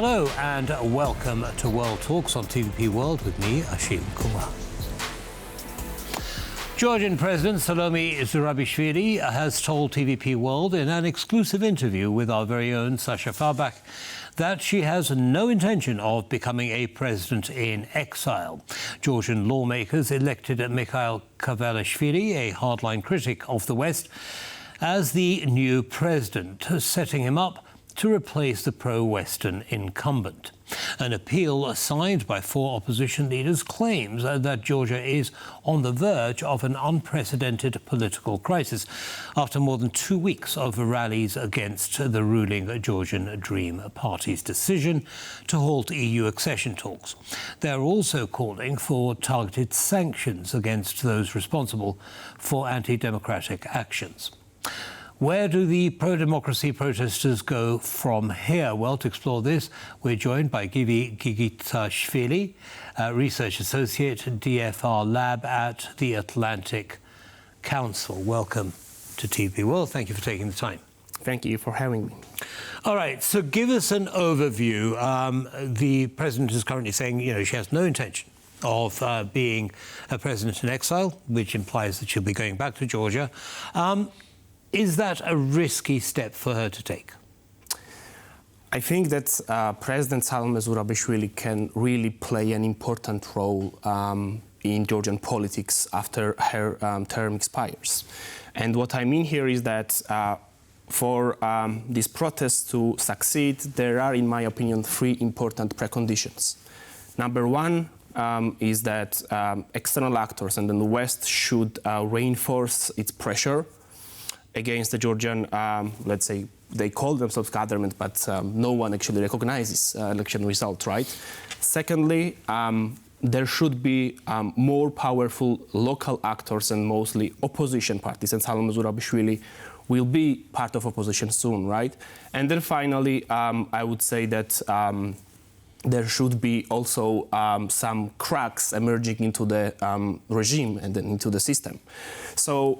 Hello and welcome to World Talks on TVP World with me, Ashim Kumar. Georgian President Salome Zourabichvili has told TVP World in an exclusive interview with our very own Sascha Farbach that she has no intention of becoming a president in exile. Georgian lawmakers elected Mikheil Kavelashvili, a hardline critic of the West, as the new president, setting him up to replace the pro-Western incumbent. An appeal signed by 4 opposition leaders claims that Georgia is on the verge of an unprecedented political crisis after more than 2 weeks of rallies against the ruling Georgian Dream party's decision to halt EU accession talks. They're also calling for targeted sanctions against those responsible for anti-democratic actions. Where do the pro-democracy protesters go from here? Well, to explore this, we're joined by Givi Gigitashvili, Research Associate at DFRLab at the Atlantic Council. Welcome to TVP World. Thank you for taking the time. Thank you for having me. All right, so give us an overview. The president is currently saying, she has no intention of being a president in exile, which implies that she'll be going back to Georgia. Is that a risky step for her to take? I think that President Salome Zourabichvili can really play an important role in Georgian politics after her term expires. And what I mean here is that for these protests to succeed, there are, in my opinion, 3 important preconditions. Number 1 is that external actors and then the West should reinforce its pressure against the Georgian, let's say, they call themselves government, but no one actually recognizes election results, right? Secondly, there should be more powerful local actors and mostly opposition parties, and Salome Zourabichvili will be part of opposition soon, right? And then finally, I would say that there should be also some cracks emerging into the regime and then into the system. So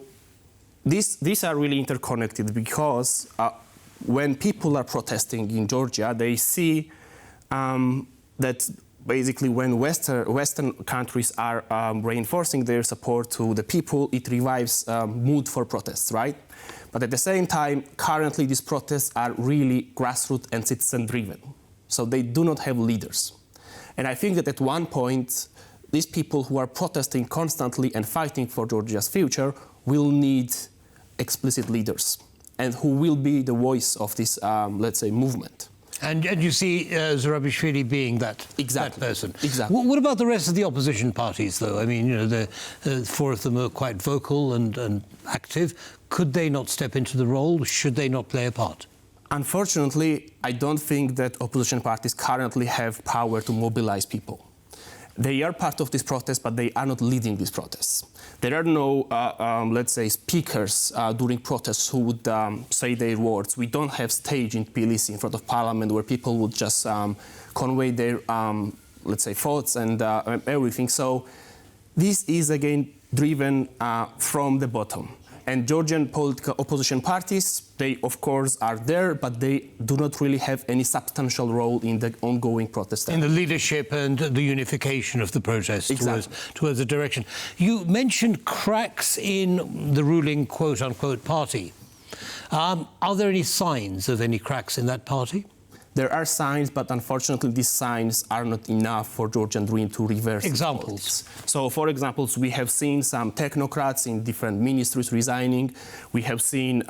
these are really interconnected because when people are protesting in Georgia, they see that basically when Western countries are reinforcing their support to the people, it revives mood for protests, right? But at the same time, currently these protests are really grassroots and citizen-driven. So they do not have leaders. And I think that at one point, these people who are protesting constantly and fighting for Georgia's future will need explicit leaders and who will be the voice of this, let's say, movement. And you see Zourabichvili being that person. Exactly. What about the rest of the opposition parties, though? I mean, the 4 of them are quite vocal and active. Could they not step into the role? Should they not play a part? Unfortunately, I don't think that opposition parties currently have power to mobilize people. They are part of this protest, but they are not leading these protests. There are no, let's say, speakers during protests who would say their words. We don't have stage in Tbilisi in front of parliament where people would just convey their, let's say, thoughts and everything. So this is, again, driven from the bottom. And Georgian political opposition parties, they, of course, are there, but they do not really have any substantial role in the ongoing protest. In the leadership and the unification of the protest towards the direction. You mentioned cracks in the ruling quote-unquote party. Are there any signs of any cracks in that party? There are signs, but unfortunately these signs are not enough for Georgian Dream to reverse. Examples? So, for example, we have seen some technocrats in different ministries resigning. We have seen,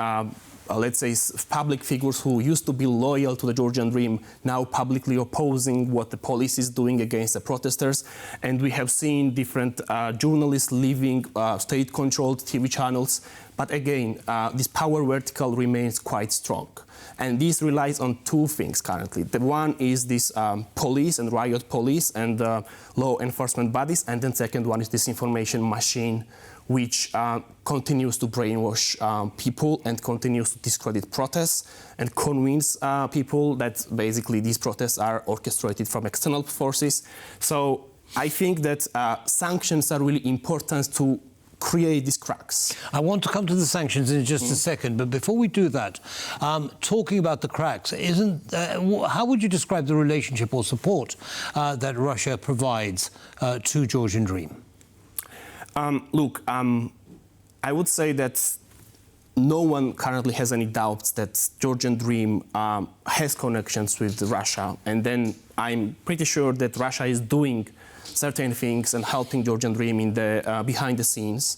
let's say, public figures who used to be loyal to the Georgian Dream now publicly opposing what the police is doing against the protesters. And we have seen different journalists leaving state-controlled TV channels. But again, this power vertical remains quite strong. And this relies on 2 things currently. The one is this police and riot police and law enforcement bodies. And then second one is this information machine, which continues to brainwash people and continues to discredit protests and convince people that basically these protests are orchestrated from external forces. So I think that sanctions are really important to create these cracks. I want to come to the sanctions in just a second, but before we do that, talking about the cracks, how would you describe the relationship or support that Russia provides to Georgian Dream? Look, I would say that no one currently has any doubts that Georgian Dream has connections with Russia, and then I'm pretty sure that Russia is doing certain things and helping Georgian Dream in the behind the scenes.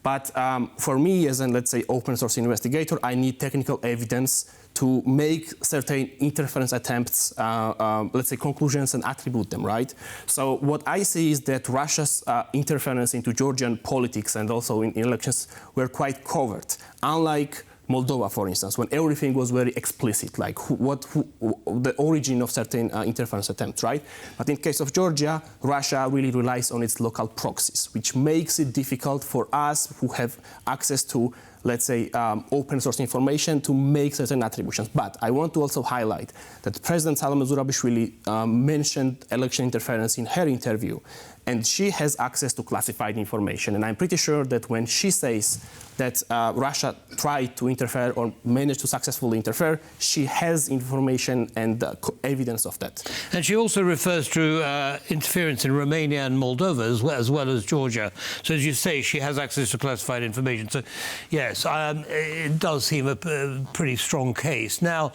But for me, as an, let's say, open source investigator, I need technical evidence to make certain interference attempts, let's say, conclusions and attribute them, right? So what I see is that Russia's interference into Georgian politics and also in elections were quite covert, unlike Moldova, for instance, when everything was very explicit, like the origin of certain interference attempts, right? But in case of Georgia, Russia really relies on its local proxies, which makes it difficult for us who have access to, let's say, open source information to make certain attributions. But I want to also highlight that President Salome Zourabichvili mentioned election interference in her interview, and she has access to classified information. And I'm pretty sure that when she says that Russia tried to interfere or managed to successfully interfere, she has information and evidence of that. And she also refers to interference in Romania and Moldova as well as Georgia. So as you say, she has access to classified information. So yes, it does seem a pretty strong case. Now,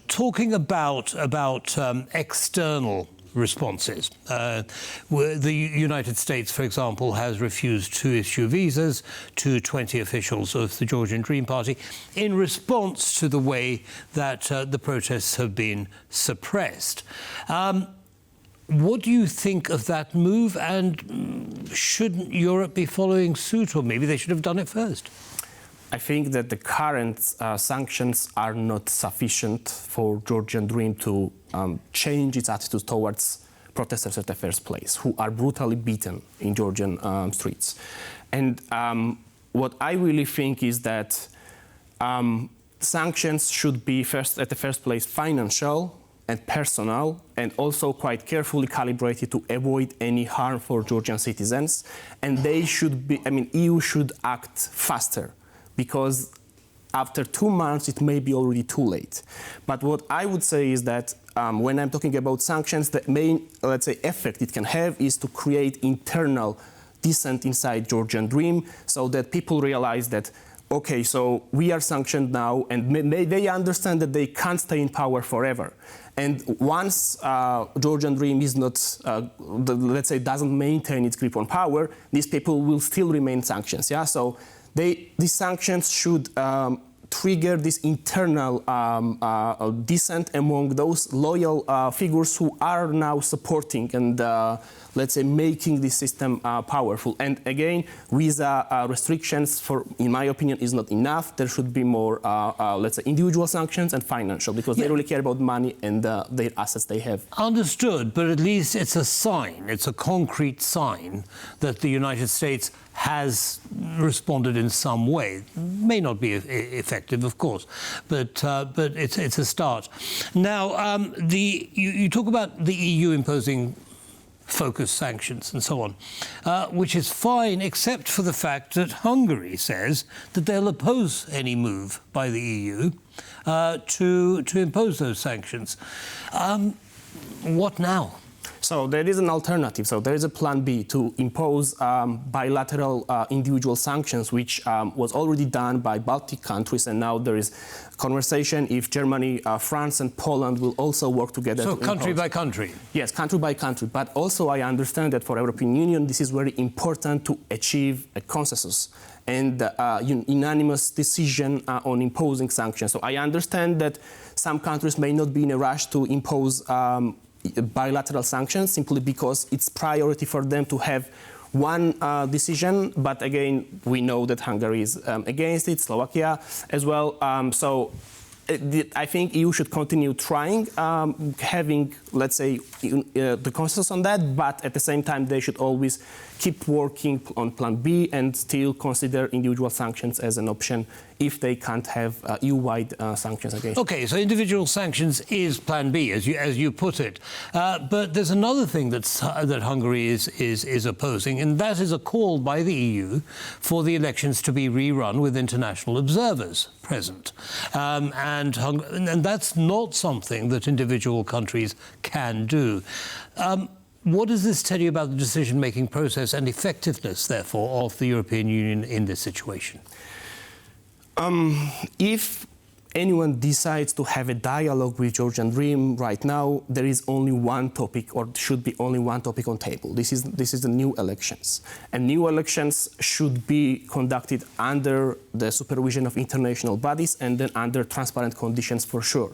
talking about external responses. The United States, for example, has refused to issue visas to 20 officials of the Georgian Dream Party in response to the way that the protests have been suppressed. What do you think of that move, and shouldn't Europe be following suit, or maybe they should have done it first? I think that the current sanctions are not sufficient for Georgian Dream to change its attitude towards protesters at the first place, who are brutally beaten in Georgian streets. And what I really think is that sanctions should be at the first place financial and personal, and also quite carefully calibrated to avoid any harm for Georgian citizens. And they should be, EU should act faster, because after 2 months, it may be already too late. But what I would say is that when I'm talking about sanctions, the main, let's say, effect it can have is to create internal dissent inside Georgian Dream, so that people realize that, okay, so we are sanctioned now, and they understand that they can't stay in power forever. And once Georgian Dream is not, let's say, doesn't maintain its grip on power, these people will still remain sanctions. Yeah, so these sanctions should trigger this internal dissent among those loyal figures who are now supporting and, let's say, making this system powerful. And again, visa restrictions, in my opinion, is not enough. There should be more, let's say, individual sanctions and financial, because they really care about money and their assets they have. Understood, but at least it's a sign, it's a concrete sign that the United States has responded in some way. May not be effective, of course, but it's a start. Now, you talk about the EU imposing focused sanctions and so on, which is fine, except for the fact that Hungary says that they'll oppose any move by the EU to impose those sanctions. What now? So there is an alternative. So there is a plan B to impose bilateral individual sanctions, which was already done by Baltic countries, and now there is conversation if Germany, France and Poland will also work together. So country by country? Yes, country by country. But also I understand that for European Union this is very important to achieve a consensus and unanimous decision on imposing sanctions. So I understand that some countries may not be in a rush to impose bilateral sanctions simply because it's priority for them to have one decision, but again, we know that Hungary is against it, Slovakia as well. So I think EU should continue trying, having, let's say, the consensus on that, but at the same time, they should always keep working on Plan B and still consider individual sanctions as an option if they can't have EU-wide sanctions against. Okay, so individual sanctions is Plan B, as you put it. But there's another thing that Hungary is opposing, and that is a call by the EU for the elections to be rerun with international observers present. And that's not something that individual countries can do. What does this tell you about the decision-making process and effectiveness, therefore, of the European Union in this situation? If anyone decides to have a dialogue with Georgian Dream right now, there is only one topic, or should be only one topic on table. This is the new elections. And new elections should be conducted under the supervision of international bodies and then under transparent conditions for sure.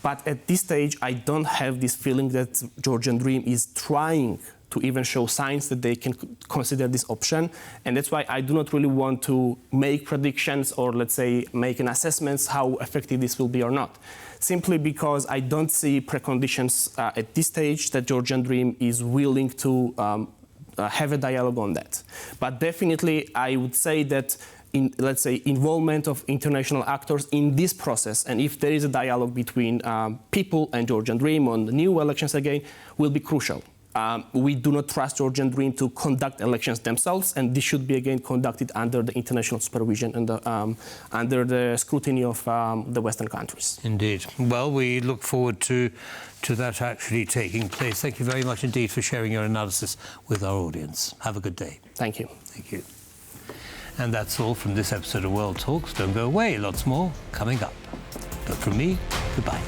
But at this stage, I don't have this feeling that Georgian Dream is trying to even show signs that they can consider this option. And that's why I do not really want to make predictions or, let's say, make an assessment how effective this will be or not. Simply because I don't see preconditions at this stage that Georgian Dream is willing to have a dialogue on that. But definitely, I would say that let's say, involvement of international actors in this process, and if there is a dialogue between people and Georgian Dream on the new elections again, will be crucial. We do not trust Georgian Dream to conduct elections themselves, and this should be again conducted under the international supervision and under the scrutiny of the Western countries. Indeed. Well, we look forward to that actually taking place. Thank you very much indeed for sharing your analysis with our audience. Have a good day. Thank you. Thank you. And that's all from this episode of World Talks. Don't go away, lots more coming up. But from me, goodbye.